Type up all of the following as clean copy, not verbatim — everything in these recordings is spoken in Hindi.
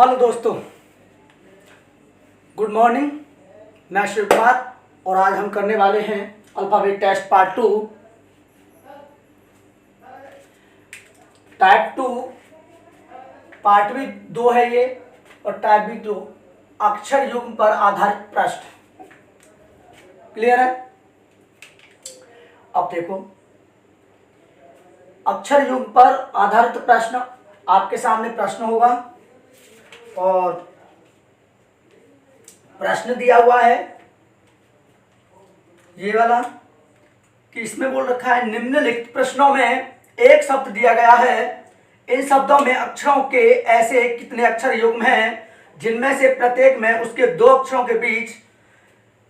हेलो दोस्तों, गुड मॉर्निंग। मैं शिव कुमार और आज हम करने वाले हैं alphabet test part 2 type 2 part भी 2 है ये और टाइप भी 2 अक्षर युग्म पर आधारित प्रश्न। क्लियर है? अब देखो, अक्षर युग्म पर आधारित प्रश्न। आपके सामने प्रश्न होगा और प्रश्न दिया हुआ है ये वाला कि इसमें बोल रखा है निम्नलिखित प्रश्नों में एक शब्द दिया गया है, इन शब्दों में अक्षरों के ऐसे कितने अक्षर युग्म हैं जिनमें से प्रत्येक में उसके दो अक्षरों के बीच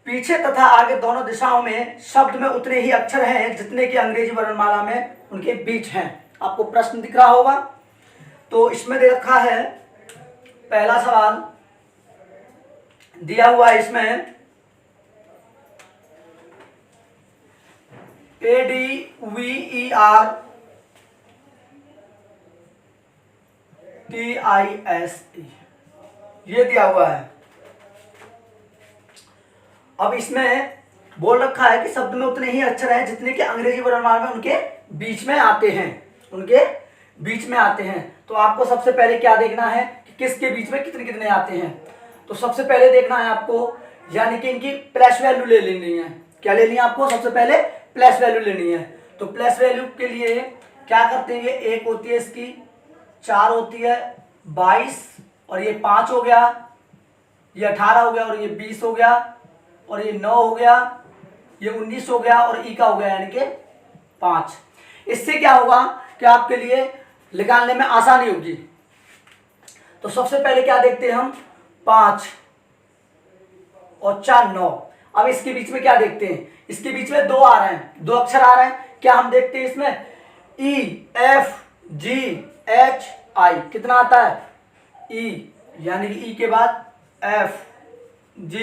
पीछे तथा आगे दोनों दिशाओं में शब्द में उतने ही अक्षर हैं जितने की अंग्रेजी वर्णमाला में उनके बीच हैं। आपको प्रश्न दिख रहा होगा। तो इसमें दे रखा है, पहला सवाल दिया हुआ है इसमें ADVERTISE ये दिया हुआ है। अब इसमें बोल रखा है कि शब्द में उतने ही अक्षर हैं जितने कि अंग्रेजी वर्णमाला में उनके बीच में आते हैं। तो आपको सबसे पहले क्या देखना है कि किसके बीच में कितने कितने आते हैं। तो सबसे पहले देखना है आपको, यानी कि इनकी प्लस वैल्यू ले लेनी है। क्या लेनी है आपको? सबसे पहले प्लस वैल्यू लेनी है। तो प्लस वैल्यू के लिए क्या करते हैं, एक होती है इसकी, 4 होती है, 22 और ये 5 हो गया, ये 18 हो गया और ये 20 हो गया और ये 9 हो गया, ये 19 हो गया और ई का हो गया यानी कि 5। इससे क्या होगा कि आपके लिए निकालने में आसानी होगी। तो सबसे पहले क्या देखते हैं हम, 5 और 4 9। अब इसके बीच में क्या देखते हैं, इसके बीच में 2 आ रहे हैं, 2 अक्षर आ रहे हैं। क्या हम देखते हैं इसमें EFGHI कितना आता है, ई यानी कि ई के बाद F G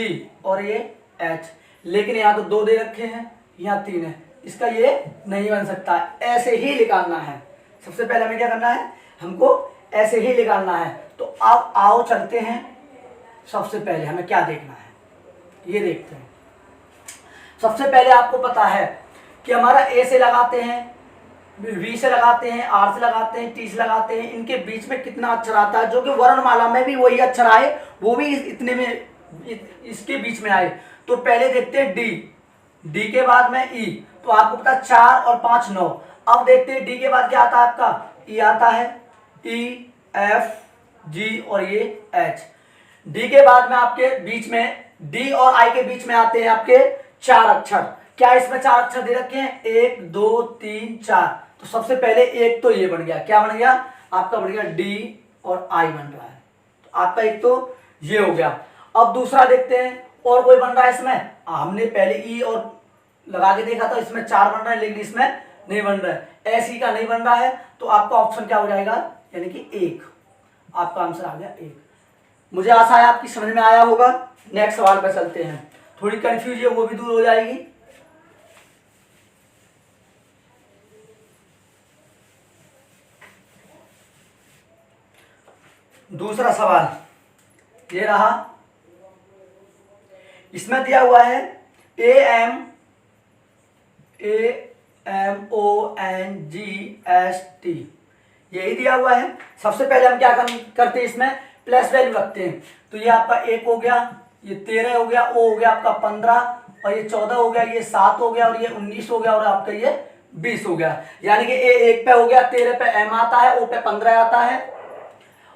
और ये H। लेकिन यहाँ तो 2 दे रखे हैं, यहाँ 3 है, इसका ये नहीं बन सकता। ऐसे ही निकालना है। सबसे पहले हमें क्या करना है, हमको ऐसे ही निकालना है। तो अब आओ चलते हैं, सबसे पहले हमें क्या देखना है ये देखते हैं। सबसे पहले आपको पता है कि हमारा ए से लगाते हैं, वी से लगाते हैं, आर से लगाते हैं, टी से लगाते हैं, इनके बीच में कितना अक्षर आता है जो कि वर्णमाला में भी वही अक्षर आए, वो भी इतने में इसके बीच में आए। तो पहले देखते हैं डी के बाद में ई। तो आपको पता 4 और 5 9। अब देखते हैं डी के बाद क्या आता है आपका, ई आता है, ई एफ जी और ये एच। डी के बाद में आपके बीच में डी और आई के बीच में आते हैं आपके 4 अक्षर। क्या इसमें 4 अक्षर दे रखे हैं, 1 2 3 4। तो सबसे पहले एक तो ये बन गया, क्या बन गया आपका, बन गया डी और आई बन रहा है। तो आपका एक तो ये हो गया। अब दूसरा देखते हैं और कोई बन रहा है इसमें। हमने पहले ई और लगा के देखा था, इसमें 4 बन रहा है लेकिन इसमें नहीं बन रहा है, ऐसी का नहीं बन रहा है। तो आपका ऑप्शन क्या हो जाएगा, यानी कि 1। आपका आंसर आ गया 1। मुझे आशा है आपकी समझ में आया होगा। नेक्स्ट सवाल पर चलते हैं, थोड़ी कंफ्यूज है वो भी दूर हो जाएगी। दूसरा सवाल ये रहा, इसमें दिया हुआ है AMONGST यही दिया हुआ है। सबसे पहले हम क्या करते हैं, इसमें प्लस वैल्यू रखते हैं। तो ये आपका 1 हो गया, ये 13 हो गया, ओ हो गया आपका 15 और ये 14 हो गया, ये 7 हो गया और ये 19 हो गया और आपका ये 20 हो गया। यानी कि ए 1 पे हो गया, 13 पे एम आता है, ओ पे 15 आता है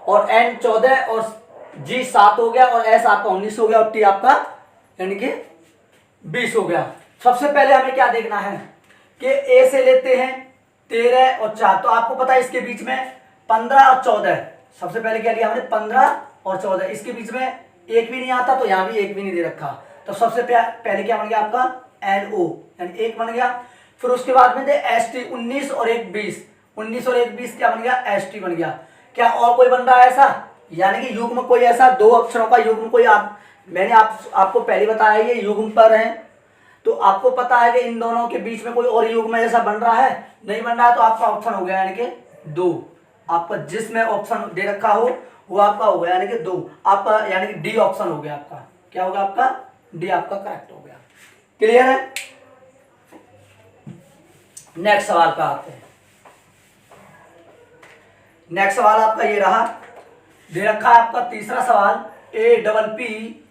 और एन 14 और जी 7 हो गया और एस आपका 19 हो गया और टी आपका यानी कि 20 हो गया। सबसे पहले हमें क्या देखना है कि ए से लेते हैं 13 और 4। तो आपको पता है इसके बीच में 15 और 14। सबसे पहले क्या लिया हमने, 15 और 14। इसके बीच में एक भी नहीं आता, तो यहाँ भी एक भी नहीं दे रखा। तो सबसे पहले क्या बन गया आपका NO यानी 1 बन गया। फिर उसके बाद में दे ST 19 और 1 20। 19 और 1 20 क्या बन गया, ST बन गया। क्या और कोई बन रहा है ऐसा, यानी कि युग्म कोई ऐसा 2 अक्षरों का युग्म कोई मैंने आपको पहले बताया ये युग्म पर है। तो आपको पता है कि इन दोनों के बीच में कोई और युग्म जैसा बन रहा है, नहीं बन रहा है। तो आपका ऑप्शन हो गया यानी कि 2। आपका जिसमें ऑप्शन दे रखा हो वो आपका हो गया यानी कि 2, आपका यानी कि डी ऑप्शन हो गया आपका। क्या होगा आपका? डी आपका करेक्ट हो गया। क्लियर है? नेक्स्ट सवाल पे आते हैं। नेक्स्ट सवाल आपका ये रहा, दे रखा है आपका तीसरा सवाल, APPLE,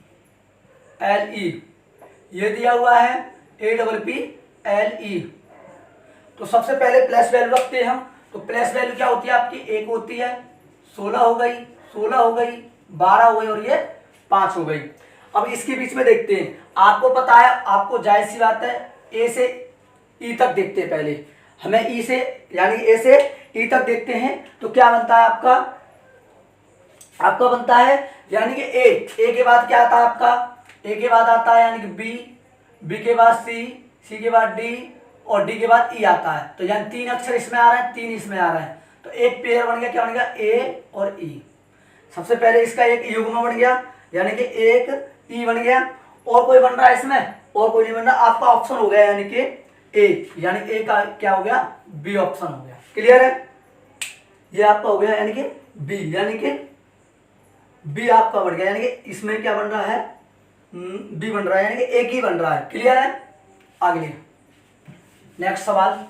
ये दिया हुआ है APPLE। तो सबसे पहले प्लस वैल्यू रखते हैं हम। तो प्लस वैल्यू क्या होती है आपकी? 1 होती है, 16 हो गई, 16 हो गई, 12 हो गई और ये 5 हो गई। अब इसके बीच में देखते हैं, आपको पता है, आपको जाहिर सी बात है, ए से ई तक देखते हैं पहले। हमें ई से यानी ए से ई तक देखते हैं। तो क्या बनता है आपका? आपका बनता है यानी कि ए के बाद क्या आता है आपका? ए के बाद आता है यानी कि बी के बाद सी के बाद डी और डी के बाद ई आता है। तो यानी 3 अक्षर इसमें आ रहे हैं, 3 इसमें आ रहे हैं। तो एक पेयर बन गया, क्या बन गया? ए और ई। सबसे पहले इसका एक युग्म बन गया यानी कि एक ई बन गया। और कोई बन रहा है इसमें? और कोई नहीं बन रहा। आपका ऑप्शन हो गया यानी कि ए, यानी ए का क्या हो गया? बी ऑप्शन हो गया। क्लियर है? ये आपका हो गया यानी कि बी, यानी कि बी आपका बन गया, यानी कि इसमें क्या बन रहा है? बी बन रहा है, यानी कि एक ही बन रहा है। क्लियर है? अगले नेक्स्ट सवाल,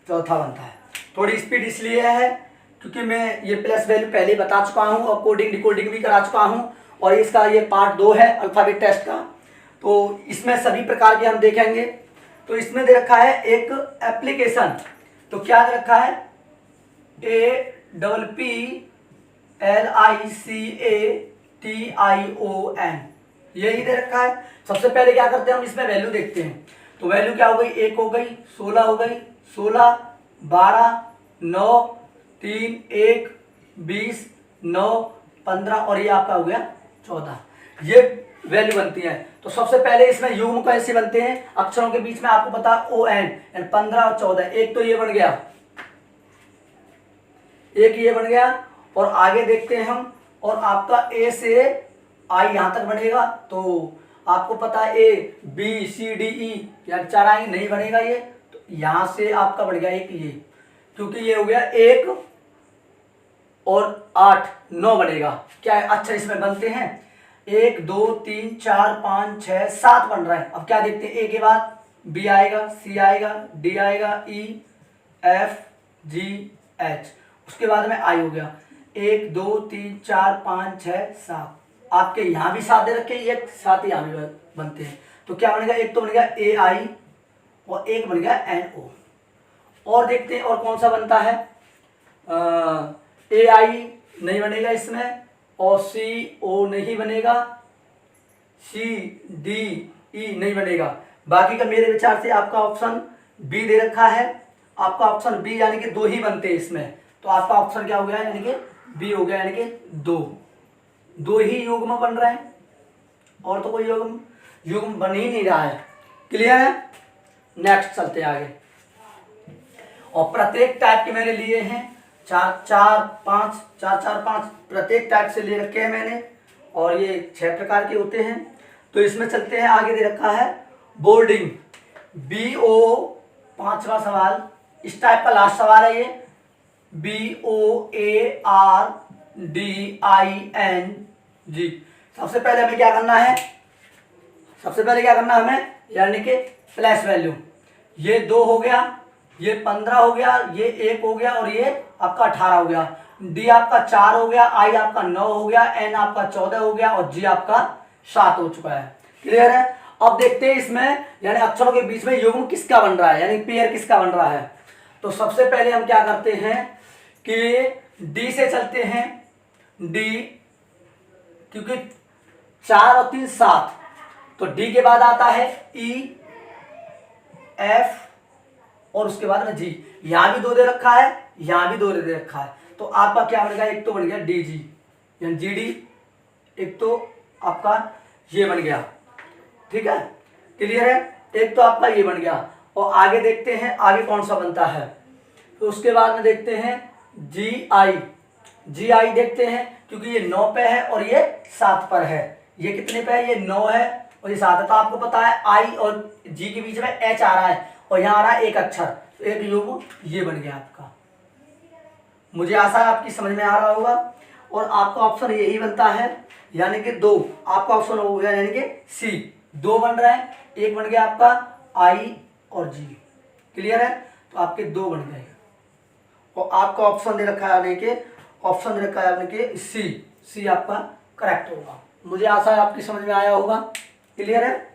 चौथा बनता है। थोड़ी स्पीड इसलिए है क्योंकि मैं ये प्लस वैल्यू पहले बता चुका हूं और कोडिंग डिकोडिंग भी करा चुका हूं, और इसका ये पार्ट 2 है अल्फाबेट टेस्ट का। तो इसमें सभी प्रकार के हम देखेंगे। तो इसमें दे रखा है एक एप्लीकेशन। तो क्या दे रखा है? APPLICATION, यही दे रखा है। सबसे पहले क्या करते हैं हम? इसमें वैल्यू देखते हैं। तो वैल्यू क्या हो गई? 1 हो गई, 16 हो गई, 16, 12, 9, 3, 1, 20, 9, 15 और ये आपका हो गया 14। ये वैल्यू बनती है। तो सबसे पहले इसमें युग्म कैसे बनते हैं? अक्षरों के बीच में आपको पता ON, यानी 15 और 14। एक तो ये बन गया, एक ये बन गया। और आगे देखते हैं हम, और आपका ए से आई यहां तक बनेगा। तो आपको पता है ABCDE या 4 आएंगे, नहीं बनेगा ये। तो यहां से आपका बन गया एक ये, क्योंकि ये हो गया 1 और 8, 9 बनेगा। क्या है? अच्छा, इसमें बनते हैं 1 2 3 4 5 6 7 बन रहा है। अब क्या देखते हैं? ए के बाद बी आएगा, सी आएगा, डी आएगा, ई एफ जी एच, उसके बाद में आई हो गया। 1 2 3 4 5 6 7। आपके यहाँ भी 7 दे रखे, एक 7 यहाँ भी बनते हैं। तो क्या बनेगा? एक तो बन गया AI और एक बन गया NO। और देखते हैं और कौन सा बनता है? AI नहीं बनेगा इसमें, और CO नहीं बनेगा, CDE नहीं बनेगा। बाकी का मेरे विचार से आपका ऑप्शन बी दे रखा है। आपका ऑप्शन बी, यानी कि 2 ही बनते हैं इसमें। तो आपका ऑप्शन क्या हो गया? यानी कि बी हो गया, यानी कि 2 ही युग्म बन रहे हैं, और तो कोई युग्म बन ही नहीं रहा है। क्लियर है? नेक्स्ट चलते हैं आगे। और प्रत्येक टाइप के मैंने लिए हैं 4 4 5 प्रत्येक टाइप से ले रखे हैं मैंने, और ये 6 प्रकार के होते हैं। तो इसमें चलते हैं आगे। दे रखा है बोर्डिंग, BO, 5वां सवाल, इस टाइप का लास्ट सवाल है ये। BOARDING। सबसे पहले हमें क्या करना है? सबसे पहले क्या करना है हमें? यानी कि प्लस वैल्यू। ये 2 हो गया, ये 15 हो गया, ये 1 हो गया और ये आपका 18 हो गया। डी आपका 4 हो गया, आई आपका 9 हो गया, एन आपका 14 हो गया और जी आपका 7 हो चुका है। क्लियर है? अब देखते हैं इसमें यानी अक्षरों के बीच में युग्म किसका बन रहा है, यानी पेयर किसका बन रहा है। तो सबसे पहले हम क्या करते हैं कि डी से चलते हैं। डी, क्योंकि 4 और 3 7, तो डी के बाद आता है ई एफ और उसके बाद में जी। यहां भी 2 दे रखा है, यहां भी 2 दे रखा है। तो आपका क्या बनेगा? एक तो बन गया डी जी यानी जी डी, एक तो आपका ये बन गया। ठीक है? क्लियर है? एक तो आपका ये बन गया। और आगे देखते हैं आगे कौन सा बनता है। तो उसके बाद में देखते हैं जी आई देखते हैं, क्योंकि ये 9 पे है और ये 7 पर है। ये कितने पे है? ये 9 है और ये 7 है। तो आपको पता है आई और जी के बीच में एच आ रहा है और यहाँ आ रहा है एक अक्षर, तो एक युग्म ये बन गया आपका। मुझे आशा है आपकी समझ में आ रहा होगा। और आपका ऑप्शन यही बनता है, यानी कि 2 आपका ऑप्शन हो गया, यानी कि सी 2 बन रहा है। एक बन गया आपका आई और जी। क्लियर है? तो आपके 2 बन गए और आपका ऑप्शन दे रखा है, यानी कि ऑप्शन दे रखा है यानी कि सी आपका करेक्ट होगा। मुझे आशा है आपकी समझ में आया होगा। क्लियर है?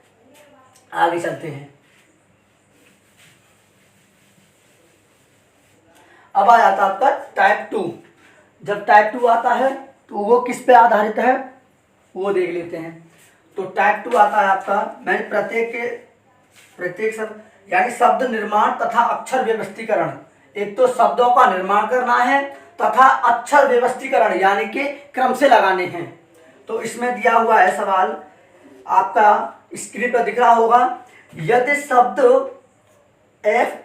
आगे चलते हैं। अब आ जाता है आपका टाइप 2। जब टाइप 2 आता है तो वो किस पे आधारित है वो देख लेते हैं। तो टाइप 2 आता है आपका, मैंने प्रत्येक शब्द यानी शब्द निर्माण तथा अक्षर व्यवस्थीकरण। एक तो शब्दों का निर्माण करना है तथा अक्षर व्यवस्थीकरण यानी कि क्रम से लगाने हैं। तो इसमें दिया हुआ है सवाल, आपका स्क्रीन पर दिख रहा होगा। यदि शब्द एफ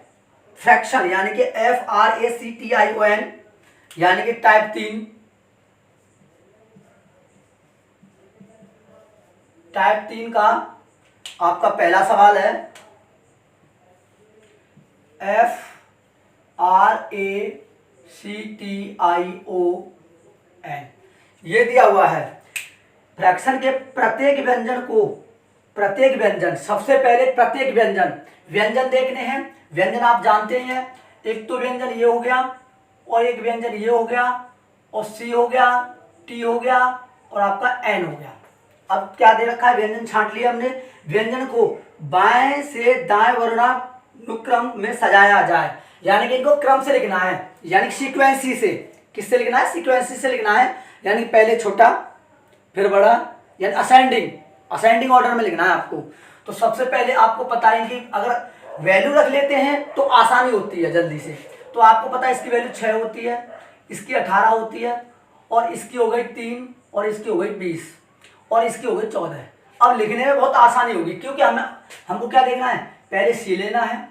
फ्रैक्शन यानी कि FRACTION यानी कि टाइप 3 का आपका पहला सवाल है FRACTION ये दिया हुआ है। फ्रैक्शन के प्रत्येक व्यंजन सबसे पहले प्रत्येक व्यंजन देखने हैं। व्यंजन आप जानते हैं, एक तो व्यंजन ये हो गया और एक व्यंजन ये हो गया और सी हो गया, टी हो गया और आपका एन हो गया। अब क्या दे रखा है, व्यंजन छांट लिया हमने। व्यंजन को बाएं से दाएं वर्णानुक्रम में सजाया जाए, यानी कि इनको क्रम से लिखना है, यानी सीक्वेंसी से। किससे लिखना है? सीक्वेंसी से लिखना है, यानी पहले छोटा फिर बड़ा, यानी असेंडिंग ऑर्डर में लिखना है आपको। तो सबसे पहले आपको पता है कि अगर वैल्यू रख लेते हैं तो आसानी होती है जल्दी से। तो आपको पता है इसकी वैल्यू 6 होती है, इसकी 18 होती है और इसकी हो गई 3 और इसकी हो गई 20 और इसकी हो गई 14। अब लिखने में बहुत आसानी होगी क्योंकि हमको क्या देखना है, पहले सी लेना है,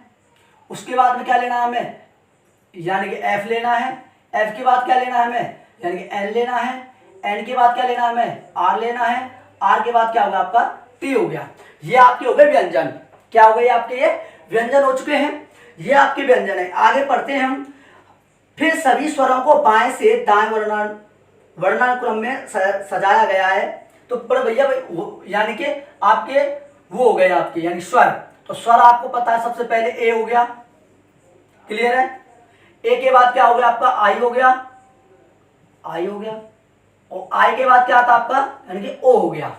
उसके बाद में क्या लेना है हमें, यानी कि एफ लेना है। एफ के बाद क्या लेना है हमें, यानी कि एन लेना है। एन के बाद क्या लेना है हमें, आर लेना है। आर के बाद क्या होगा आपका, टी हो गया। ये आपके हो गए व्यंजन। क्या हो गए आपके, ये व्यंजन हो चुके हैं। ये आपके व्यंजन है। आगे पढ़ते हैं हम। फिर सभी स्वरों को बाएं से दाएं वर्णानुक्रम में सजाया गया है। तो पर भैया यानी कि आपके वो हो गए आपके, यानी स्वर। तो स्वर आपको पता है, सबसे पहले ए हो गया। क्लियर है? ए के बाद क्या हो गया आपका, आई हो गया। और आई के बाद क्या आता आपका, यानी कि ओ हो गया।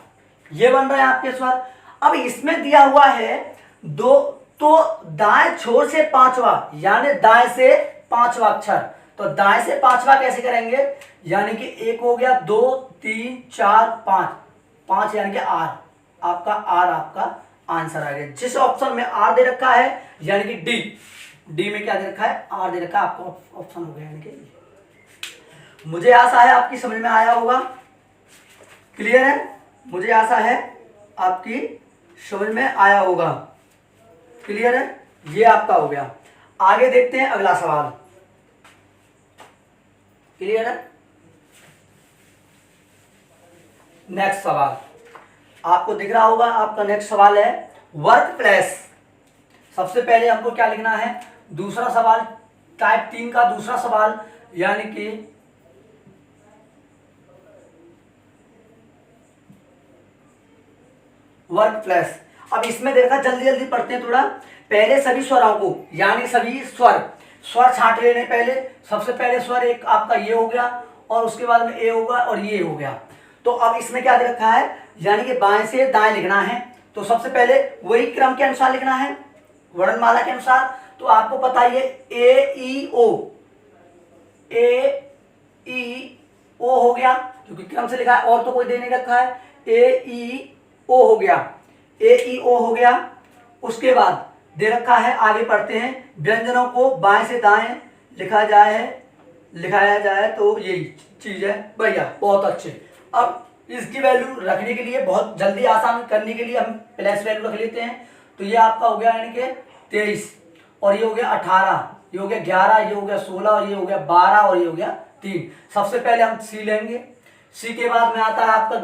ये बन रहे हैं आपके स्वर। अब इसमें दिया हुआ है 2, तो दाएं छोर से 5वां, यानी दाएं से 5वां अक्षर। तो दाएं से 5वां कैसे करेंगे, यानी कि 1 हो गया, 2 3 4 5 यानी कि आर। आपका आर आपका आंसर आ गया। जिस ऑप्शन में आर दे रखा है, यानी कि डी में क्या दे रखा है, आर दे रखा है, आपका ऑप्शन हो गया। यानी कि मुझे आशा है आपकी समझ में आया होगा। क्लियर है? मुझे आशा है आपकी समझ में आया होगा। क्लियर है? ये आपका हो गया। आगे देखते हैं अगला सवाल। क्लियर है? नेक्स्ट सवाल आपको दिख रहा होगा। आपका नेक्स्ट सवाल है वर्क प्लेस। सबसे पहले हमको क्या लिखना है, दूसरा सवाल, टाइप 3 का दूसरा सवाल, यानी कि वर्क प्लेस। अब इसमें देखा, जल्दी जल्दी पढ़ते हैं थोड़ा। पहले सभी स्वरों को, यानी सभी स्वर छांट लेने। पहले सबसे पहले स्वर एक आपका ये हो गया और उसके बाद में ए होगा और ये हो गया। तो अब इसमें क्या दे रखा है, यानी कि बाएं से दाएं लिखना है। तो सबसे पहले वही क्रम के अनुसार लिखना है, वर्णमाला के अनुसार। तो आपको पता है ए ई ओ हो गया, क्योंकि क्रम से लिखा है और तो कोई दे नहीं रखा है। ए ई ओ हो गया, ए ई ओ हो गया। उसके बाद दे रखा है, आगे पढ़ते हैं, व्यंजनों को बाएं से दाएं लिखाया जाए। तो यही चीज है भैया, बहुत अच्छे। अब इसकी वैल्यू रखने के लिए, बहुत जल्दी आसान करने के लिए हम प्लस वैल्यू रख लेते हैं। तो ये आपका हो गया, यानी कि 23 और ये हो गया 18, ये हो गया 11, ये हो गया 16 और ये हो गया 12 और ये हो गया 3। सबसे पहले हम सी लेंगे। सी के बाद में आता है आपका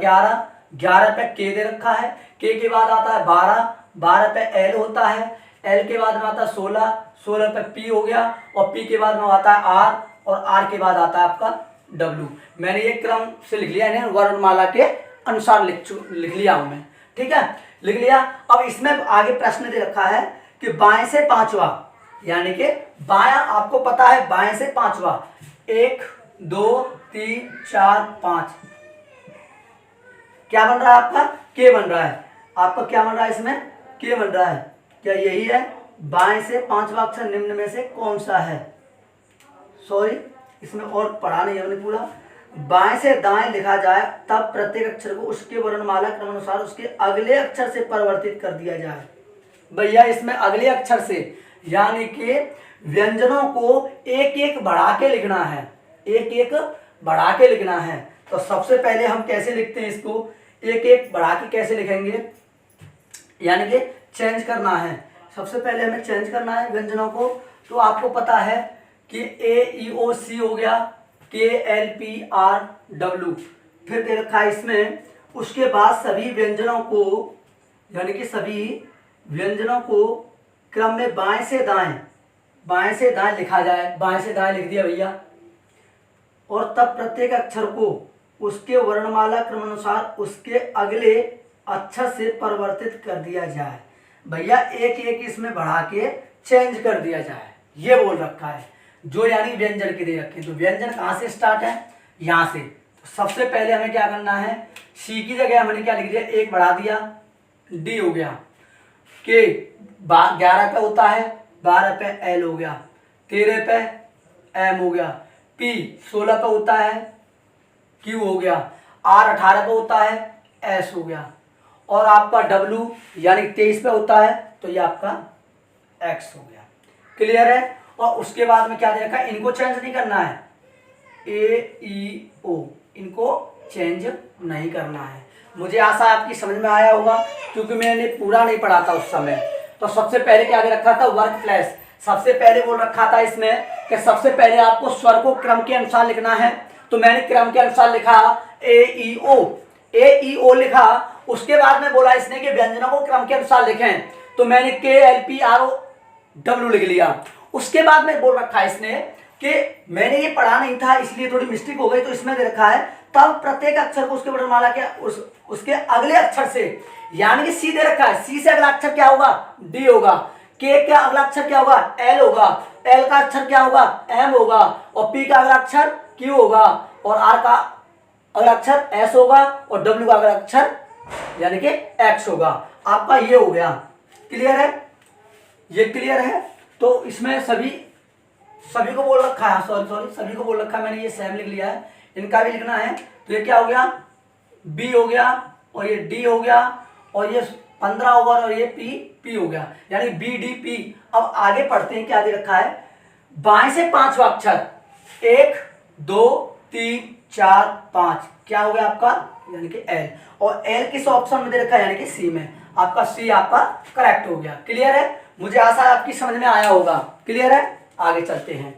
11 पे के दे रखा है। के बाद आता है 12 पे एल होता है। एल के बाद में आता है 16 16 पे P हो गया, और P के बाद में आता है R, और R के बाद आता है आपका W। मैंने ये क्रम से लिख लिया, यानी वर्णमाला के अनुसार लिख लिया हूं मैं, ठीक है, लिख लिया। अब इसमें आगे प्रश्न दे रखा है कि बाएं से पांचवा, यानी कि बायां आपको पता है बाएं से पांचवा, 1 2 3 4 5, क्या बन रहा है आपका? K बन रहा है। आपका क्या बन रहा है इसमें? K बन रहा है। क्या यही है? बाएं से पांचवा अक्षर निम्न में से कौन सा है? सॉरी, इसमें और पढ़ा नहीं हमने पूरा। बाएं से दाएं लिखा जाए तब प्रत्येक अक्षर को उसके वर्णमाला क्रमानुसार उसके अगले अक्षर से परिवर्तित कर दिया जाए। भैया इसमें अगले अक्षर से, यानी कि व्यंजनों को एक एक बढ़ा के लिखना है, एक एक बढ़ा के लिखना है। तो सबसे पहले हम कैसे लिखते हैं इसको? एक एक बढ़ा के कैसे लिखेंगे, यानी कि चेंज करना है। सबसे पहले हमें चेंज करना है व्यंजनों को। तो आपको पता है कि A E O C हो गया, K L P R W, फिर दे रखा है इसमें। उसके बाद सभी व्यंजनों को, यानी कि सभी व्यंजनों को क्रम में बाएं से दाएं लिखा जाए। बाएं से दाएं लिख दिया भैया, और तब प्रत्येक अक्षर को उसके वर्णमाला क्रमानुसार उसके अगले अक्षर से परिवर्तित कर दिया जाए। भैया एक एक इसमें बढ़ा के चेंज कर दिया जाए, ये बोल रखा है। जो यानी व्यंजन के दे रखे, तो व्यंजन कहाँ से स्टार्ट है? यहाँ से। तो सबसे पहले हमें क्या करना है? सी की जगह हमने क्या लिख दिया? एक बढ़ा दिया, डी हो गया। के 11 पे होता है, 12 पे एल हो गया, 13 पे एम हो गया, पी 16 पे होता है, क्यू हो गया, आर 18 पे होता है, एस हो गया, और आपका डब्ल्यू यानी 23 पे होता है, तो ये आपका एक्स हो गया। क्लियर है? और उसके बाद में क्या दे रखा है? इनको चेंज नहीं करना है, ए ई ओ, इनको चेंज नहीं करना है। मुझे आशा आपकी समझ में आया होगा, क्योंकि मैंने पूरा नहीं पढ़ा था उस समय। तो सबसे पहले क्या दे रखा था? Work place. सबसे पहले बोल रखा था इसमें कि सबसे पहले आपको स्वर को क्रम के अनुसार लिखना है। तो मैंने क्रम के अनुसार लिखा ए ई ओ लिखा। उसके बाद में बोला इसने कि व्यंजनों को क्रम के अनुसार लिखें, तो मैंने K L P R O W लिख लिया। उसके बाद में बोल रखा है इसने कि मैंने ये पढ़ा नहीं था इसलिए थोड़ी मिस्टेक हो गई, तो इसमें दे रखा है तब प्रत्येक अक्षर को उसके वर्णमाला के उसके अगले अक्षर से, यानी कि सी दे रखा है, सी से अगला अक्षर क्या होगा? डी होगा। के का अगला अक्षर क्या होगा? एल होगा। एल का अक्षर क्या होगा? एम होगा। और पी का अगला अक्षर क्यू होगा, और आर का अगला अक्षर एस होगा, और डब्ल्यू का अगला अक्षर यानी कि एक्स होगा। आपका ये हो गया। क्लियर है? ये क्लियर है? तो इसमें सभी को बोल रखा है, सॉरी सभी को बोल रखा है, मैंने ये सेम लिख लिया है, इनका भी लिखना है। तो ये क्या हो गया? बी हो गया, और ये डी हो गया, और ये 15 ओवर, और ये पी हो गया, यानी बी डी पी। अब आगे पढ़ते हैं, क्या दे रखा है? बाएं से पांचवा अक्षर, 1 2 3 4 5, क्या हो गया आपका? यानी कि एल, और एल किस ऑप्शन में दे रखा है? यानी कि सी में। आपका सी आपका करेक्ट हो गया। क्लियर है? मुझे आशा है आपकी समझ में आया होगा। क्लियर है? आगे चलते हैं।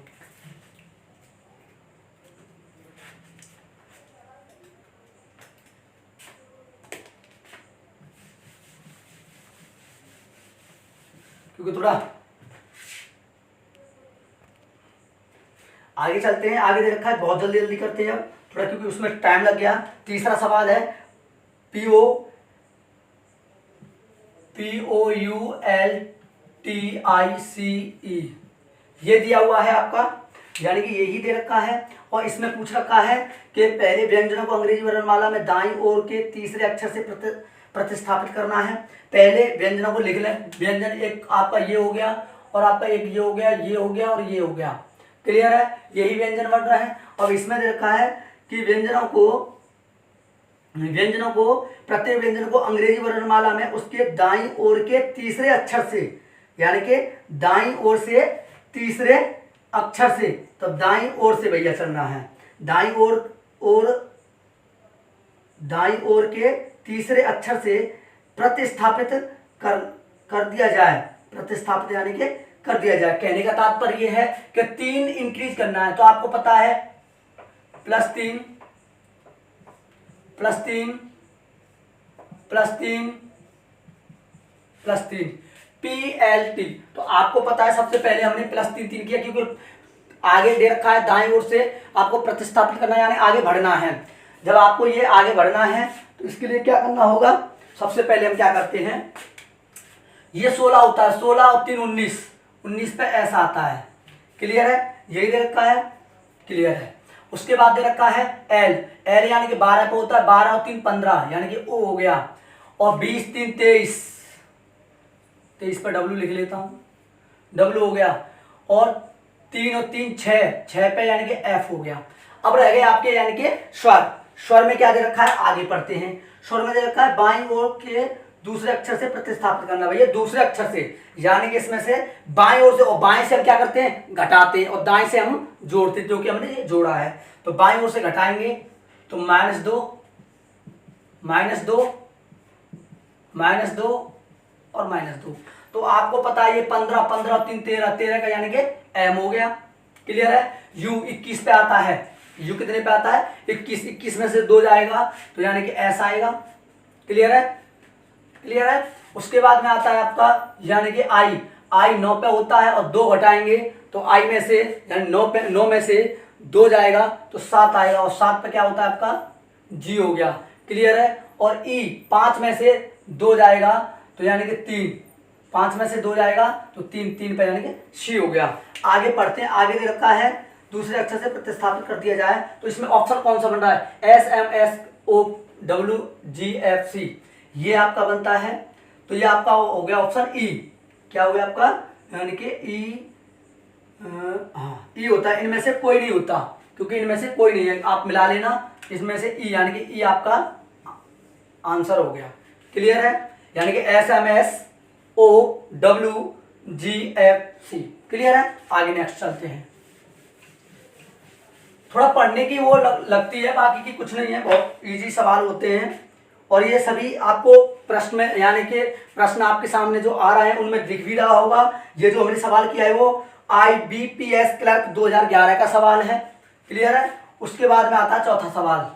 क्योंकि थोड़ा आगे चलते हैं, आगे दे रखा है, बहुत जल्दी करते हैं अब थोड़ा, क्योंकि उसमें टाइम लग गया। तीसरा सवाल है POULTICE, ये दिया हुआ है आपका, यानी कि यही दे रखा है। और इसमें पूछ रखा है कि पहले व्यंजनों को अंग्रेजी वर्णमाला में दाईं ओर के तीसरे अक्षर से प्रतिस्थापित करना है। पहले व्यंजनों को लिख लें। व्यंजन एक आपका ये हो गया, और आपका एक ये हो गया, ये हो गया, और ये हो गया। क्लियर है? यही व्यंजन बन रहा है। अब इसमें दे रखा है कि व्यंजनों को प्रत्येक व्यंजन को अंग्रेजी वर्णमाला में उसके दाईं ओर के तीसरे अक्षर से, यानी कि दाईं ओर से तीसरे अक्षर से, तब दाईं ओर से भैया चलना है, दाईं ओर के तीसरे अक्षर से प्रतिस्थापित कर दिया जाए। प्रतिस्थापित यानी कि कर दिया जाए। कहने का तात्पर्य यह है कि 3 इंक्रीज करना है। तो आपको पता है +3 +3 +3 +3, PLT। तो आपको पता है सबसे पहले हमने +3 किया, क्योंकि आगे दे रखा है दाईं ओर से आपको प्रतिस्थापित करना है, यानी आगे बढ़ना है। जब आपको ये आगे बढ़ना है तो इसके लिए क्या करना होगा, सबसे पहले हम क्या करते हैं, ये 16 होता है, 16 और 3 19, 19 पे ऐसा आता है। क्लियर है, यही दे रखा है, क्लियर है। उसके बाद दे रखा है एल यानी कि 12 पे होता है, 12 और 3 15 यानी कि ओ हो गया, और 20 3 23, 23 पर डब्ल्यू लिख लेता हूँ, डब्ल्यू हो गया, और 3 और 3 6 पे यानी कि एफ हो गया। अब रह गए आपके यानी कि स्वर। स्वर में क्या दे रखा है, आगे पढ़ते हैं। स्वर में दे रखा है बाईं ओर के दूसरे अक्षर से प्रतिस्थापित करना। भैया दूसरे अक्षर से, यानी कि इसमें से बाईं ओर से, और बाएं से हम क्या करते हैं, घटाते हैं, और दाएं से हम जोड़ते हैं, क्योंकि हमने ये जोड़ा है। तो बाईं ओर से घटाएंगे तो -2 -2 -2 और -2। तो आपको पता है ये 15 15 और 3 13, 13 का यानी कि एम हो गया। क्लियर है। यू 21 पे आता है, यू कितने पे आता है, 21, 21 में से 2 जाएगा तो यानी कि एस आएगा। क्लियर है, क्लियर है। उसके बाद में आता है आपका यानी कि आई 9 पे होता है, और 2 घटाएंगे तो आई में से यानी 9 में से 2 जाएगा तो 7 आएगा, और 7 पे क्या होता है आपका जी हो गया। क्लियर है। और ई 5 में से 2 जाएगा तो यानी कि 3, 5 में से 2 जाएगा तो 3 पे यानी कि शी हो गया। आगे पढ़ते हैं, आगे दे रखा है दूसरे अक्षर से प्रतिस्थापित कर दिया जाए, तो इसमें ऑप्शन कौन सा बन रहा है, SMSOWGFC, ये आपका बनता है। तो ये आपका हो गया ऑप्शन ई। क्या हो गया आपका, यानी कि ई होता है, इनमें से कोई नहीं होता, क्योंकि इनमें से कोई नहीं है, आप मिला लेना, इसमें से ई यानी कि ई आपका आंसर हो गया। क्लियर है, यानी कि SMSOWGFC। क्लियर है। आगे नेक्स्ट चलते हैं। थोड़ा पढ़ने की वो लगती है, बाकी की कुछ नहीं है, बहुत इजी सवाल होते हैं, और ये सभी आपको प्रश्न में यानी कि प्रश्न आपके सामने जो आ रहा है उनमें दिख भी रहा होगा। ये जो हमने सवाल किया है वो IBPS क्लर्क 2011 का सवाल है। क्लियर है। उसके बाद में आता है चौथा सवाल,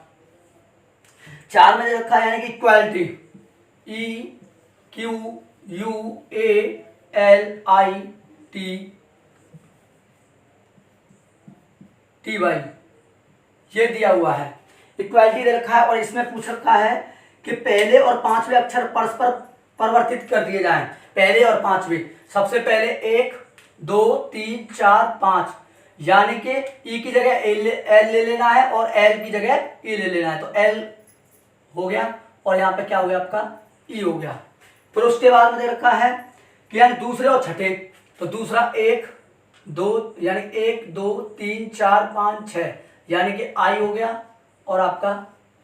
4 में रखा है यानी कि इक्वालिटी, EQUALITY ये दिया हुआ है, इक्वालिटी दे रखा है, और इसमें पूछ रखा है कि पहले और पांचवें अक्षर परस्पर परिवर्तित कर दिए जाएं। पहले और पांचवें, सबसे पहले 1 2 3 4 5, यानी कि ई की जगह एल ले लेना है, और एल की जगह ई ले लेना है, तो एल हो गया, और यहाँ पे क्या हो गया आपका ई हो गया। फिर उसके बाद में दे रखा है कि यानी दूसरे और छठे, तो दूसरा 1 2 यानी 1 2 3 4 5 6 यानी कि आई हो गया, और आपका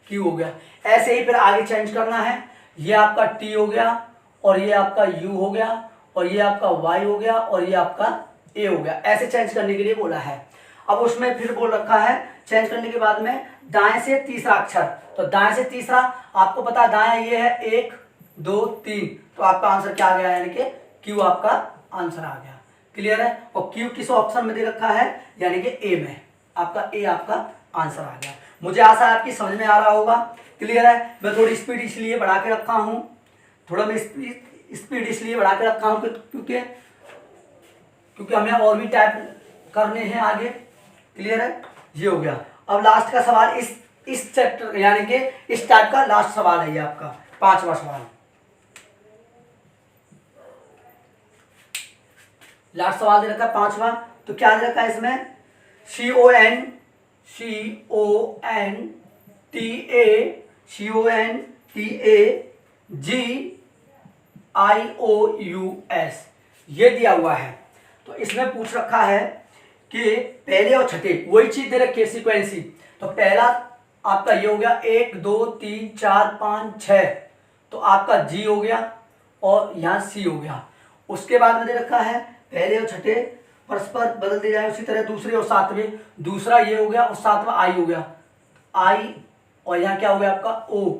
क्यू हो गया। ऐसे ही फिर आगे चेंज करना है, ये आपका टी हो गया, और ये आपका यू हो गया, और ये आपका वाई हो गया, और ये आपका ए हो गया। ऐसे चेंज करने के लिए बोला है। अब उसमें फिर बोल रखा है चेंज करने के बाद में दाएं से तीसरा अक्षर, तो दाएं से तीसरा आपको पता है दाएं ये है 1 2 3, तो आपका आंसर क्या आ गया, यानी कि क्यू आपका आंसर आ गया। क्लियर है। और क्यू किस ऑप्शन में दे रखा है, यानी कि ए में, आपका ए आपका आंसर आ गया। मुझे आशा है आपकी समझ में आ रहा होगा। क्लियर है। मैं थोड़ी स्पीड इसलिए बढ़ा के रखा हूं, थोड़ा मैं स्पीड इसलिए बढ़ा के रखा हूं क्योंकि हमें और भी टाइप करने हैं आगे। क्लियर है। ये हो गया। अब लास्ट का सवाल इस चैप्टर यानी कि इस टाइप का लास्ट सवाल है, ये आपका 5वां सवाल, लास्ट सवाल दे रखा है 5वां। तो क्या दे रखा है इसमें, CONTAGIOUS ये दिया हुआ है। तो इसमें पूछ रखा है कि पहले और छठे, वही चीज दे रखी है सीक्वेंसी। तो पहला आपका ये हो गया 1 2 3 4 5 6, तो आपका जी हो गया, और यहाँ सी हो गया। उसके बाद में दे रखा है पहले और छठे परस्पर बदल दिया जाए, उसी तरह दूसरे और सातवें, दूसरा ये हो गया और सातवां आई हो गया, आई, और यहाँ क्या हो गया आपका ओ,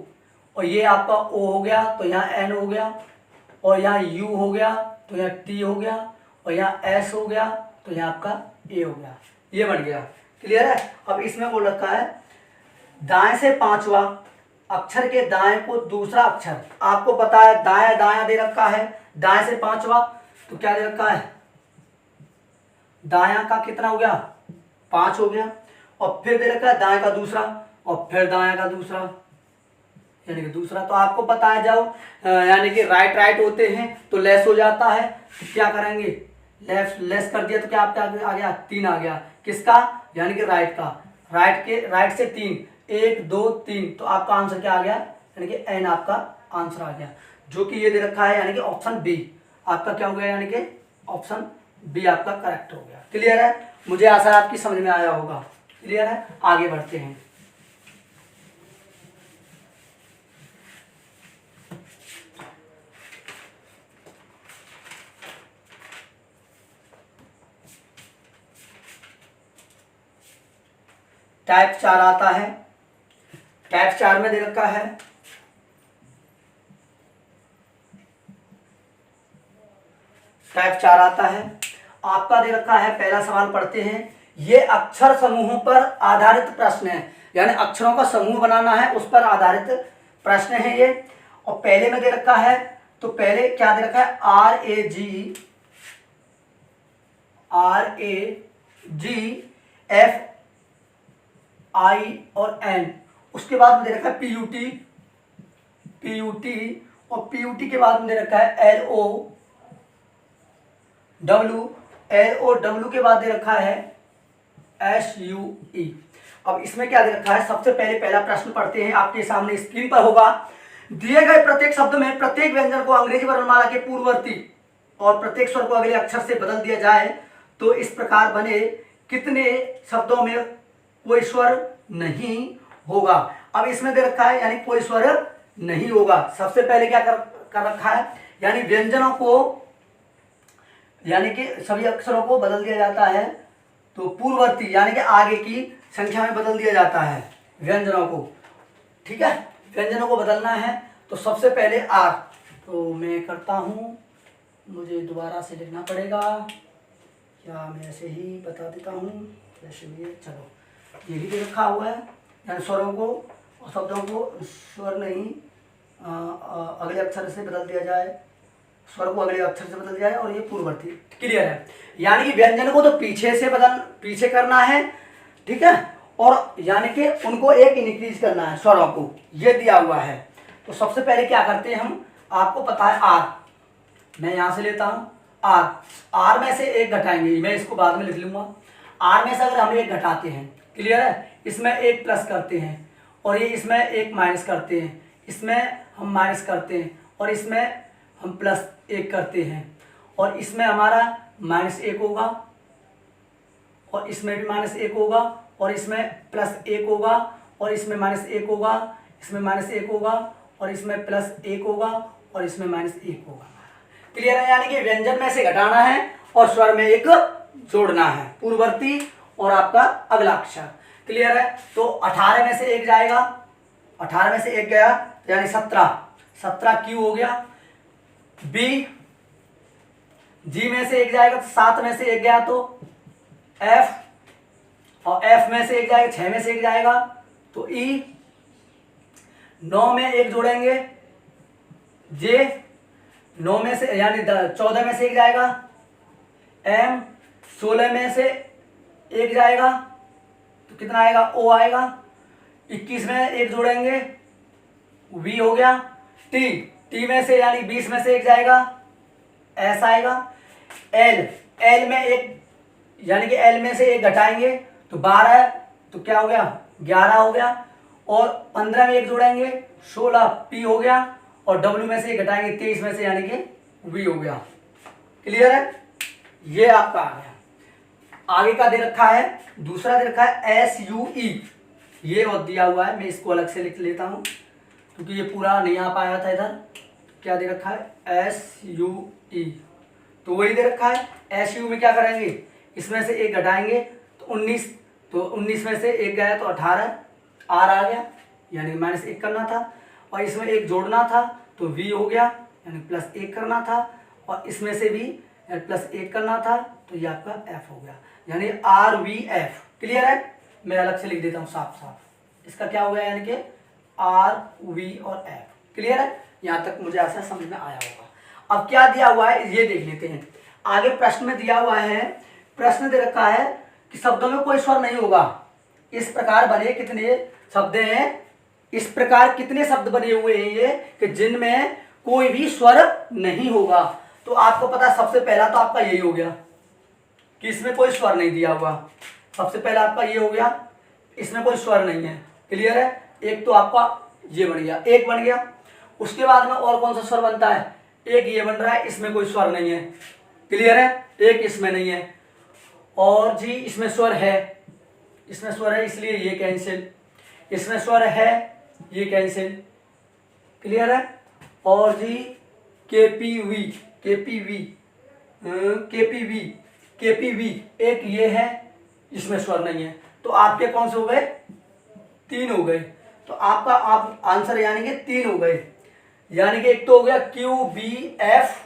और ये आपका ओ हो गया तो यहाँ एन हो गया, और यहाँ यू हो गया तो यहाँ टी हो गया, और यहाँ एस हो गया तो यहाँ आपका ए हो गया। ये बन गया। क्लियर है। अब इसमें बोल रखा है दाएं से 5वां अक्षर के दाएं को दूसरा अक्षर, आपको पता है दाया दाया दे रखा है, दाएं से 5वां, तो क्या दे रखा है, दायां का कितना हो गया, 5 हो गया, और फिर दे रखा है दाएं का दूसरा, और फिर दायां का दूसरा, यानी कि दूसरा। तो आपको पता है जब यानी कि राइट राइट होते हैं तो लेस हो जाता है, तो क्या करेंगे, लेफ्ट लेस कर दिया तो क्या आपका आ गया, 3 आ गया, किसका, यानी कि राइट का, राइट से 3, 1 2 3, तो आपका आंसर क्या आ गया, यानी कि एन आपका आंसर आ गया, जो कि ये दे रखा है, यानी कि ऑप्शन बी आपका क्या हो गया, यानी कि ऑप्शन बी आपका करेक्ट हो गया। क्लियर है, मुझे आशा है आपकी समझ में आया होगा। क्लियर है, आगे बढ़ते हैं। टाइप 4 आता है, टाइप 4 में दे रखा है टाइप 4 आता है, आपका दे रखा है, पहला सवाल पढ़ते हैं। ये अक्षर समूहों पर आधारित प्रश्न है, यानी अक्षरों का समूह बनाना है, उस पर आधारित प्रश्न है ये। और पहले में दे रखा है, तो पहले क्या दे रखा है, RAGFI और N, उसके बाद में दे रखा है PUT, और PUT के बाद में दे रखा है LOW के बाद दे रखा है SUE। अब इसमें क्या दे रखा है, सबसे पहले पहला प्रश्न पढ़ते हैं, आपके सामने स्क्रीन पर होगा। दिए गए प्रत्येक शब्द में प्रत्येक व्यंजन को अंग्रेजी वर्णमाला के पूर्ववर्ती और प्रत्येक स्वर को अगले अक्षर से बदल दिया जाए तो इस प्रकार बने कितने शब्दों में कोई स्वर नहीं होगा। अब इसमें दे रखा है, यानी कोई स्वर नहीं होगा। सबसे पहले क्या कर रखा है, यानी व्यंजनों को, यानी कि सभी अक्षरों को बदल दिया जाता है, तो पूर्ववर्ती यानी कि आगे की संख्या में बदल दिया जाता है व्यंजनों को। ठीक है, व्यंजनों को बदलना है, तो सबसे पहले आर, तो मैं करता हूं, मुझे दोबारा से लिखना पड़ेगा, या मैं ऐसे ही बता देता हूं, जैसे भी, चलो ये भी दे रखा हुआ है, यानी स्वरों को और शब्दों को स्वर नहीं अगले अक्षर से बदल दिया जाए, स्वर को अगले अक्षर से बदल दिया जाए, और ये पूर्ववर्ती। क्लियर है, यानी कि व्यंजन को तो पीछे करना है, ठीक है, और यानी कि उनको एक इंक्रीज करना है स्वरों को, ये दिया हुआ है। तो सबसे पहले क्या करते हैं हम, आपको पता है आर, मैं यहां से लेता हूं आर में से एक घटाएंगे, मैं इसको बाद में लिख लूंगा। आर में से अगर हम एक घटाते हैं, क्लियर है, इसमें एक प्लस करते हैं, और ये इसमें एक माइनस करते हैं, इसमें हम माइनस करते हैं, और इसमें हम प्लस 1 करते हैं, और इसमें हमारा -1 होगा, और इसमें भी -1 होगा, और इसमें +1 होगा, और इसमें -1 होगा, इसमें -1 होगा, और इसमें +1 होगा, और इसमें -1 होगा। क्लियर है, यानी कि व्यंजन में से घटाना है और स्वर में एक जोड़ना है, पूर्ववर्ती और आपका अगला अक्षर। क्लियर है, तो 18 में से 1 जाएगा, 18 में से 1 गया, यानी 17 क्यू हो गया। बी, जी में से 1 जाएगा तो 7 में से 1 गया तो एफ, और एफ में से 1 जाएगा, 6 में से 1 जाएगा तो ई, 9 में 1 जोड़ेंगे जे, 9 में से यानी 14 में से 1 जाएगा एम, 16 में से 1 जाएगा तो कितना आएगा, ओ आएगा, 21 में 1 जोड़ेंगे वी हो गया, टी में से यानी 20 में से 1 जाएगा एस आएगा, एल में 1 यानी कि एल में से 1 घटाएंगे तो 12, तो क्या हो गया 11 हो गया, और 15 में 1 जोड़ेंगे 16 पी हो गया, और डब्ल्यू में से 1 घटाएंगे 23 में से यानी कि वी हो गया। क्लियर है, ये आपका आ गया। आगे का दे रखा है, दूसरा दे रखा है SUE, ये और दिया हुआ है, मैं इसको अलग से लिख लेता हूं क्योंकि ये पूरा नहीं आ पाया था इधर। क्या दे रखा है SUE, तो वही दे रखा है। SU में क्या करेंगे, इसमें से 1 घटाएंगे तो 19, तो 19 में से 1 गया तो 18, आर आ गया यानी -1 करना था, और इसमें 1 जोड़ना था तो V हो गया यानी +1 करना था, और इसमें से भी +1 करना था तो ये आपका F हो गया, यानी RVF। क्लियर है, मैं अलग से लिख देता हूँ साफ, इसका क्या हो गया यानी कि RV और F। क्लियर है, यहाँ तक मुझे ऐसा समझ में आया होगा। अब क्या दिया हुआ है ये देख लेते हैं। आगे प्रश्न में दिया हुआ है, प्रश्न दे रखा है कि शब्दों में कोई स्वर नहीं होगा। इस प्रकार बने कितने शब्द हैं, इस प्रकार कितने शब्द बने हुए हैं ये कि जिनमें कोई भी स्वर नहीं होगा। तो आपको पता सबसे पहला तो आपका यही हो गया कि इसमें कोई स्वर नहीं दिया हुआ। सबसे पहला आपका ये हो गया, इसमें कोई स्वर नहीं है। क्लियर है? एक तो आपका ये बन गया, एक बन गया। उसके बाद में और कौन सा स्वर बनता है, एक ये बन रहा है, इसमें कोई स्वर नहीं है। क्लियर है? एक इसमें नहीं है। और जी इसमें स्वर है, इसमें स्वर है इसलिए ये कैंसिल, इसमें स्वर है ये कैंसिल। क्लियर है? और जी केपीवी, केपीवी, केपीवी, केपीवी एक ये है, इसमें स्वर नहीं है। तो आपके कौन से हो गए, 3 हो गए। तो आपका आप आंसर यानी कि 3 हो गए। यानी कि एक तो हो गया क्यू बी एफ,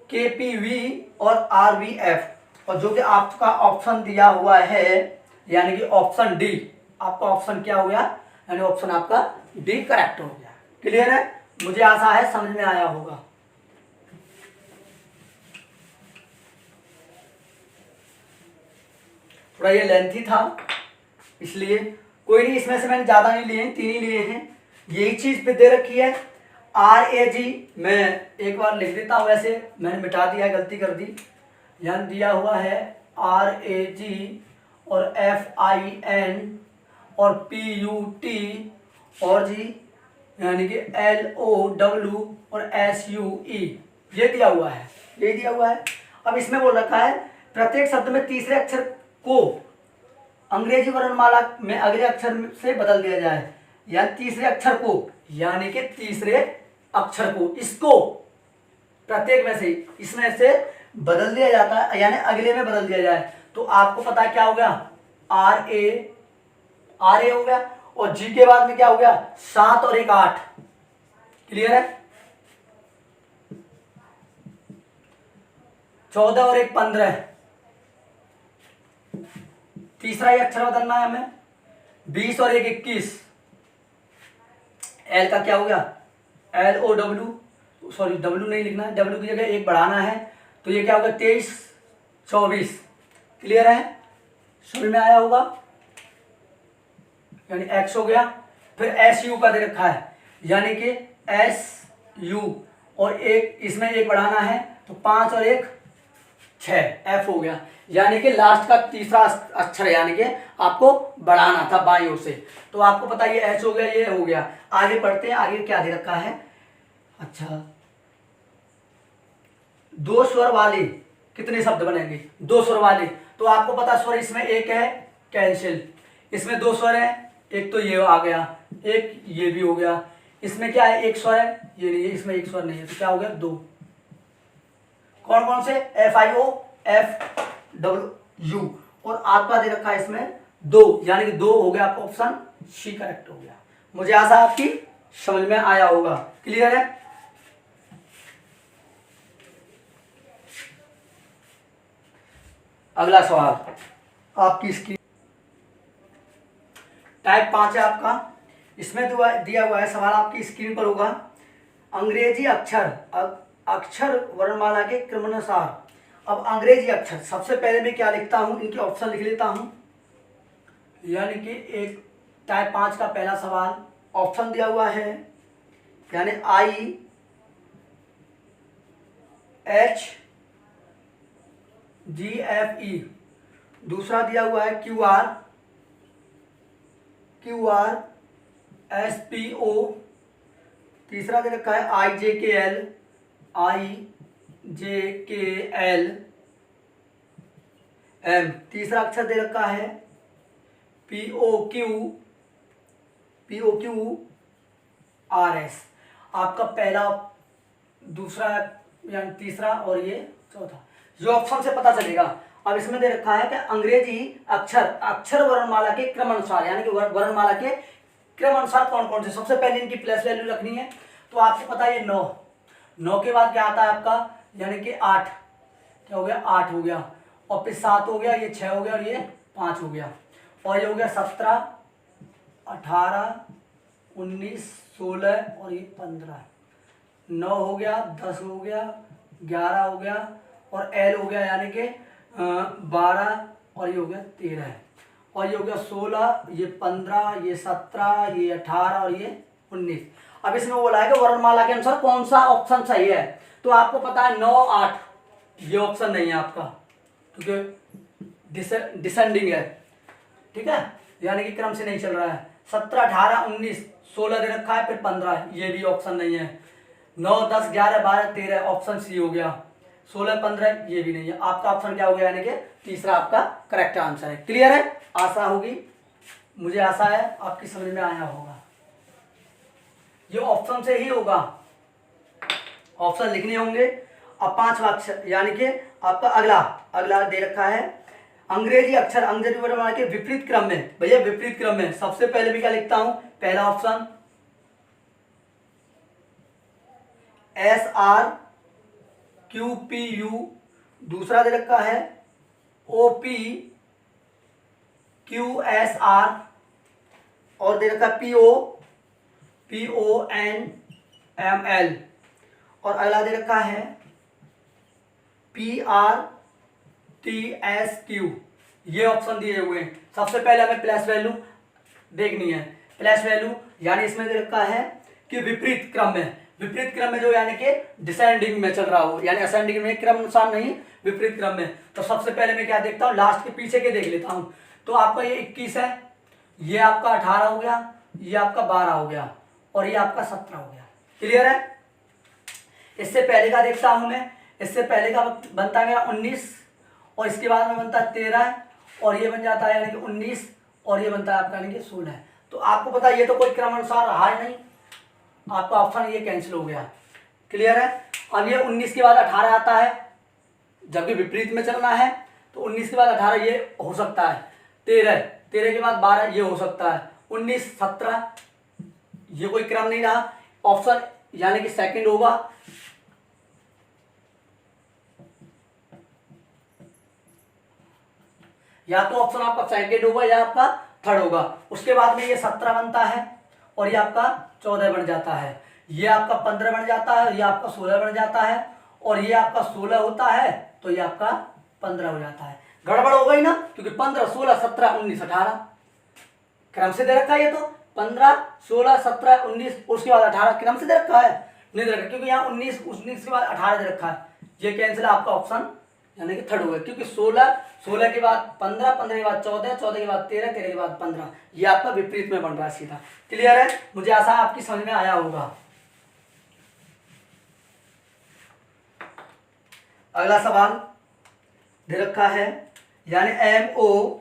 के पी वी और आर वी एफ। और जो कि आपका ऑप्शन दिया हुआ है यानी कि ऑप्शन डी, आपका ऑप्शन क्या हो गया, यानी ऑप्शन आपका डी करेक्ट हो गया। क्लियर है? मुझे आशा है समझ में आया होगा। थोड़ा ये लेंथी था इसलिए कोई नहीं, इसमें से मैंने ज्यादा नहीं लिए हैं, 3 ही लिए हैं। यही चीज पे दे रखी है RAG, मैं एक बार लिख देता हूँ, वैसे मैंने मिटा दिया, गलती कर दी। यहाँ दिया हुआ है RAG और FIN और PUT और जी यानी कि LOW और SUE, ये दिया हुआ है, ये दिया हुआ है। अब इसमें बोल रखा है प्रत्येक शब्द में तीसरे अक्षर को अंग्रेजी वर्णमाला में अगले अक्षर से बदल दिया जाए, या तीसरे अक्षर को, यानी कि तीसरे अक्षर को, इसको प्रत्येक में से इसमें से बदल दिया जाता है, यानी अगले में बदल दिया जाए। तो आपको पता है क्या हो गया, आर ए हो गया। और जी के बाद में क्या हो गया, 7 और 1 8। क्लियर है? 14 और 1 15। तीसरा ही अक्षर बदलना है हमें, 20 और 1 21। एल का क्या हो गया, LOW, सॉरी W नहीं लिखना है, W की जगह 1 बढ़ाना है। तो ये क्या होगा 23 24। क्लियर है? समझ में आया होगा? यानी X हो गया। फिर SU का दे रखा है, यानी कि SU और 1 इसमें 1 बढ़ाना है, तो 5 और 1 6, F हो गया। यानी कि लास्ट का तीसरा अक्षर यानी कि आपको बढ़ाना था बाईं ओर से। तो आपको पता ये H हो गया, ये हो गया। आगे पढ़ते हैं, आगे क्या दे रखा है। अच्छा, 2 स्वर वाले कितने शब्द बनेंगे, 2 स्वर वाले। तो आपको पता स्वर इसमें 1 है, कैंसिल। इसमें 2 स्वर है, एक तो ये आ गया, एक ये भी हो गया। इसमें क्या है, 1 स्वर है, ये नहीं है, इसमें 1 स्वर नहीं है, तो क्या हो गया 2। कौन कौन से, FIO FWU और आपका दे रखा है इसमें 2, यानी कि 2 हो गया। आपका ऑप्शन सी करेक्ट हो गया। मुझे आशा आपकी समझ में आया होगा। क्लियर है? अगला सवाल आपकी स्क्रीन, टाइप 5 है आपका। इसमें दिया हुआ है सवाल आपकी स्क्रीन पर होगा, अंग्रेजी अक्षर वर्णमाला के क्रमानुसार। अब अंग्रेजी अक्षर सबसे पहले मैं क्या लिखता हूं, इनके ऑप्शन लिख लेता हूं। यानी कि एक टाइप 5 का पहला सवाल, ऑप्शन दिया हुआ है यानी IHGFE। दूसरा दिया हुआ है QRSPO। तीसरा दे रखा है IJKL M। तीसरा अक्षर दे रखा है POQRS। आपका पहला, दूसरा यानी तीसरा और ये चौथा, ये ऑप्शन से पता चलेगा। अब इसमें दे रखा है कि अंग्रेजी अक्षर वर्णमाला के क्रमानुसार, यानी कि वर्णमाला के क्रमानुसार कौन कौन से। सबसे पहले इनकी प्लस वैल्यू रखनी है। तो आपको पता है ये 9 के बाद क्या आता है आपका, यानी कि 8, क्या हो गया 8 हो गया। और फिर 7 हो गया, ये 6 हो गया और ये 5 हो गया। और ये हो गया 17 18 19 16 और ये 15। 9 हो गया, 10 हो गया, 11 हो गया और एल हो गया यानी कि 12 और ये हो गया 13 और ये हो गया 16, ये 15, ये 17, ये 18 और ये 19। अब इसमें बोला है कि वर्णमाला के अनुसार कौन सा ऑप्शन सही है। तो आपको पता है 9, 8 ये ऑप्शन नहीं है आपका, क्योंकि डिसेंडिंग है, ठीक है, यानी कि क्रम से नहीं चल रहा है। 17, 18, 19, 16 दे रखा है, फिर 15 ये भी ऑप्शन नहीं है। 9, 10, 11, 12, 13 ऑप्शन सी हो गया। 16, 15 ये भी नहीं है। आपका ऑप्शन क्या हो गया, यानी कि तीसरा आपका करेक्ट आंसर है। क्लियर है, आशा होगी, मुझे आशा है आपकी समझ में आया होगा। ये ऑप्शन से ही होगा, ऑप्शन लिखने होंगे। अब 5वां अक्षर यानी कि आपका अगला दे रखा है अंग्रेजी अक्षर अंग्रेजी वर्णमाला के विपरीत क्रम में। भैया विपरीत क्रम में सबसे पहले भी क्या लिखता हूं, पहला ऑप्शन SRQPU, दूसरा दे रखा है OPQSR और दे रखा PONML और अगला दे रखा है PRTSQ। ये ऑप्शन दिए हुए हैं। सबसे पहले हमें प्लस वैल्यू देखनी है। प्लस वैल्यू यानी इसमें दे रखा है कि विपरीत क्रम में जो यानी कि डिसेंडिंग में चल रहा हो, यानी असेंडिंग में क्रम अनुसार नहीं, विपरीत क्रम में। तो सबसे पहले मैं क्या देखता हूँ, लास्ट के पीछे के देख लेता हूँ। तो आपका ये 21 है, ये आपका 18 हो गया, ये आपका 12 हो गया और ये आपका 17 हो गया। क्लियर है। इससे पहले का देखता हूं मैं, इससे पहले का बनता है मेरा 19 और इसके बाद में बनता है 13 और ये बन जाता है यानी कि 19 और ये बनता है आपका यानी कि 16। तो आपको पता है ये तो कोई क्रम अनुसार रहा है नहीं, आपका ऑप्शन ये कैंसिल हो गया। क्लियर है। अब ये 19 के बाद 18 आता है, जबकि विपरीत में चलना है तो 19 के बाद 18 ये हो सकता है, 13 के बाद 12 ये हो सकता है, 19, 17 ये कोई क्रम नहीं रहा। ऑप्शन यानी कि सेकंड होगा। या तो ऑप्शन आपका सेकंड होगा या आपका थर्ड होगा। उसके बाद में ये 17 बनता है और ये आपका 14 बन जाता है, ये आपका 15 बन जाता है, ये आपका 16 बन जाता है और ये आपका 16 होता है तो ये आपका 15 हो जाता है। गड़बड़ हो गई ना, क्योंकि 15, 16, 17, 19, 18 क्रम से दे रखा है। ये तो 15, 16, 17, 19 उसके बाद 18 क्रम से दे रखा है, नहीं दे रखा, क्योंकि यहाँ 19 के बाद 18 दे रखा है। ये कैंसिल आपका ऑप्शन यानी कि थर्ड होगा, क्योंकि 16 के बाद 15, 15 के बाद 14, 14 के बाद 13, 13 के बाद 15 ये आपका विपरीत में बन रहा है सीधा। क्लियर है, मुझे आशा है आपकी समझ में आया होगा। अगला सवाल दे रखा है यानी MO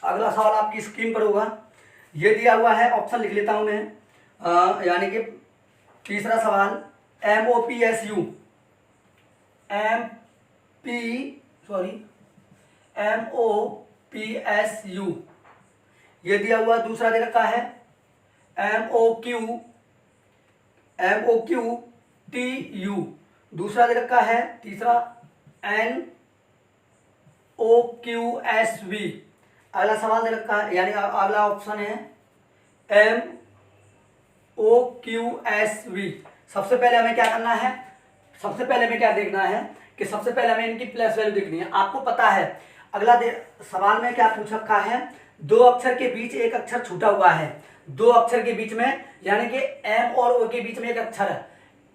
अगला सवाल आपकी स्क्रीन पर होगा। ये दिया हुआ है, ऑप्शन लिख लेता हूं मैं, यानी कि तीसरा सवाल MOPSU ये दिया हुआ। दूसरा दे रखा है MOQTU, दूसरा दे रखा है। तीसरा NOQSV। अगला सवाल दे रखा है यानी अगला ऑप्शन है MOQSV। सबसे पहले हमें क्या करना है, सबसे पहले हमें क्या देखना है कि सबसे पहले हमें इनकी प्लस वैल्यू देखनी है। आपको पता है अगला सवाल में क्या पूछ रखा है, दो अक्षर के बीच एक अक्षर छूटा हुआ है। दो अक्षर के बीच में यानी कि M और O के बीच में एक अक्षर है,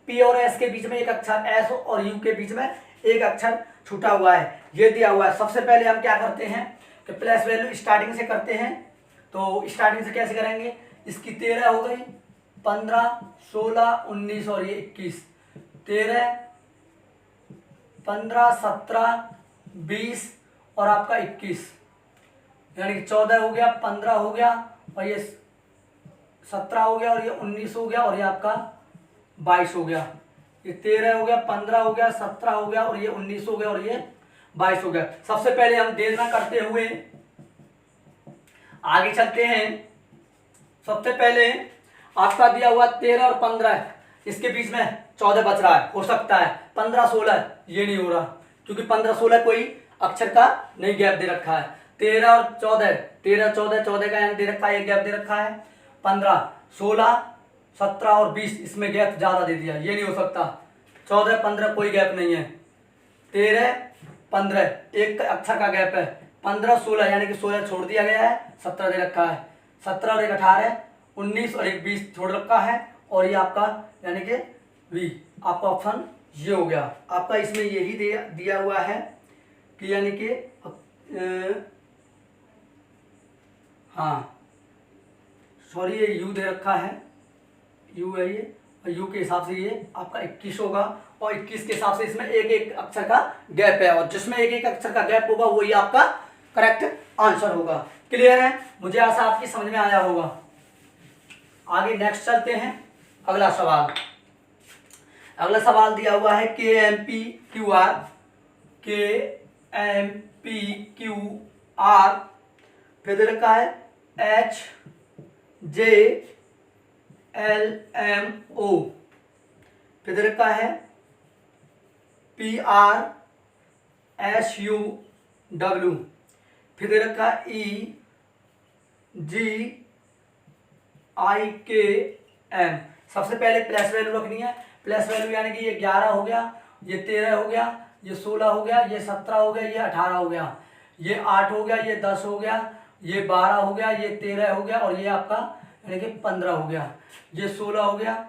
P और S के बीच में एक अक्षर, S और U के बीच में एक अक्षर छूटा हुआ है, ये दिया हुआ है। सबसे पहले हम क्या करते हैं कि प्लस वैल्यू स्टार्टिंग से करते हैं। तो स्टार्टिंग से कैसे करेंगे, इसकी 13 हो गई, 15, 16, 19 और ये 21, 13, 15, 17, 20 और आपका 21 यानी कि 14 हो गया, 15 हो गया और ये 17 हो गया और ये 19 हो गया और ये आपका 22 हो गया। ये 13 हो गया, 15 हो गया, 17 हो गया और ये 19 हो गया और ये 22 हो गया। सबसे पहले हम देर करते हुए आगे चलते हैं। सबसे पहले आपका दिया हुआ 13 और 15 है, इसके बीच में 14 बच रहा है, हो सकता है 15 16, ये नहीं हो रहा क्योंकि 15 16 कोई अक्षर का नहीं गैप दे रखा है। 13 और 14, 13 14 14 का यहाँ दे रखा है, ये गैप दे रखा है। 15 16 17 और 20 इसमें गैप ज्यादा दे दिया, ये नहीं हो सकता। 14 15 कोई गैप नहीं है। 13 15 एक अक्षर का गैप है। 15 16 यानी कि 16 छोड़ दिया गया है, 17 दे रखा है। 17 और 1 18, 19 और 1 20 छोड़ रखा है और ये आपका यानी कि बी, आपका ऑप्शन ये हो गया। आपका इसमें यही दिया हुआ है कि यानी कि हाँ सॉरी ये यू दे रखा है, यू है ये, और यू के हिसाब से ये आपका 21 होगा और 21 के हिसाब से इसमें एक एक अक्षर का गैप है और जिसमें एक एक अक्षर का गैप होगा वही आपका करेक्ट आंसर होगा। क्लियर है? मुझे आशा आपकी समझ में आया होगा। आगे नेक्स्ट चलते हैं। अगला सवाल, अगला सवाल दिया हुआ है KMPQR, KMPQR, फिर दे रखा है HJLMO, फिर दे रखा है PRSUW, फिर दे रखा है EGIKM। सबसे पहले प्लस वैल्यू रखनी है। प्लस वैल्यू यानी कि ये 11 हो गया, ये 13 हो गया, ये 16 हो गया, ये 17 हो गया, ये 18 हो गया, ये 8 हो गया, ये 10 हो गया, ये 12 हो गया, ये 13 हो गया और ये आपका यानी कि 15 हो गया, ये 16 हो गया,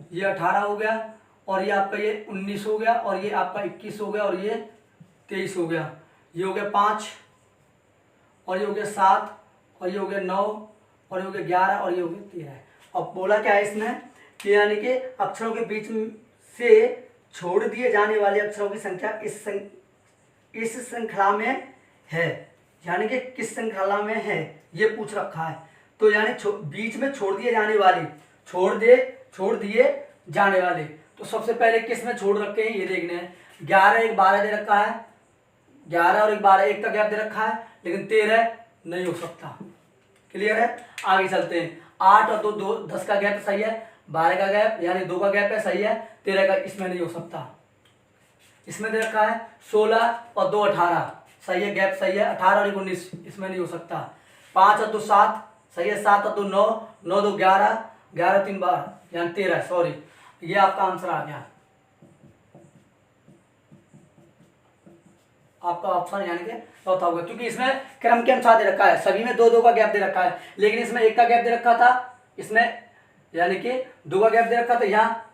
ये 18 हो गया और ये आपका ये 19 हो गया और ये आपका 21 हो गया और ये 23 हो गया, ये हो गया 5 और ये हो गया 7 और ये हो गया 9 और ये हो गया 11 और ये हो गया 13। अब बोला क्या है इसमें कि यानी कि अक्षरों के बीच से छोड़ दिए जाने वाले अक्षरों की संख्या इस श्रृंखला में है, यानी कि किस श्रृंखला में है ये पूछ रखा है। तो यानी बीच में छोड़ दिए जाने वाले, छोड़ दिए जाने वाले, तो सबसे पहले किस में छोड़ रखे हैं ये देखने हैं। 11 1 12 दे रखा है, 11 और 1 12 एक का गैप दे रखा है, लेकिन 13 नहीं हो सकता। क्लियर है? आगे चलते हैं। 8 और 2 10 का गैप सही है, 12 का गैप यानी 2 का गैप है सही है, 13 का इसमें नहीं हो सकता। इसमें दे रखा है 16 और 2 18 सही है, गैप सही है। 18 और 1 19 इसमें नहीं हो सकता। 5 और 2 7 सही है, 7 और 2 9, 9 2 11, 11 3 12 यानी 13, सॉरी ये आपका आंसर आ गया, आपका ऑप्शन यानी कि चौथा होगा, क्योंकि इसमें क्रम के अनुसार दे रखा है, सभी में 2 2 का गैप दे रखा है, लेकिन इसमें 1 का गैप दे रखा था, इसमें यानी कि 2 का गैप दे रखा था, यहाँ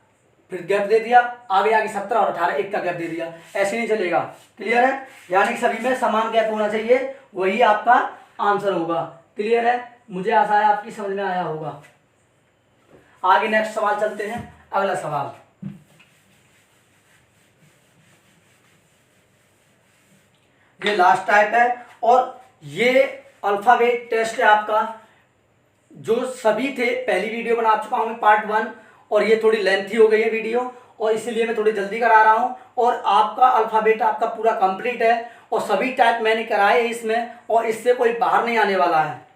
फिर गैप दे दिया, आगे 17 और 18 1 का गैप दे दिया, ऐसे नहीं चलेगा। क्लियर है? यानी कि सभी में समान गैप होना चाहिए, वही आपका आंसर होगा। क्लियर है? मुझे आशा है आपकी समझ में आया होगा। आगे नेक्स्ट सवाल चलते हैं। अगला सवाल, ये लास्ट टाइप है और ये अल्फाबेट टेस्ट है आपका, जो सभी थे पहली वीडियो बना चुका हूं मैं पार्ट 1 और ये थोड़ी लेंथी हो गई है वीडियो और इसीलिए मैं थोड़ी जल्दी करा रहा हूं। और आपका अल्फाबेट आपका पूरा कंप्लीट है और सभी टाइप मैंने कराए हैं इसमें और इससे कोई बाहर नहीं आने वाला है।